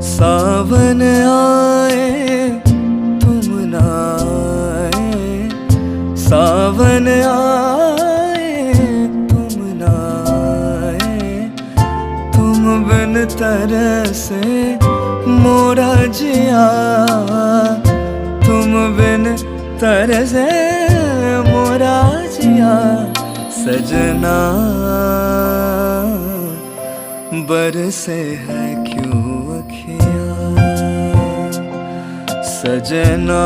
सावन आए तुम ना आए, सावन आए तुम ना आए, तुम बिन तरसे मोरा जिया, तुम बिन तरसे मोरा जिया। सजना बरसे है क्यों अखियाँ, सजना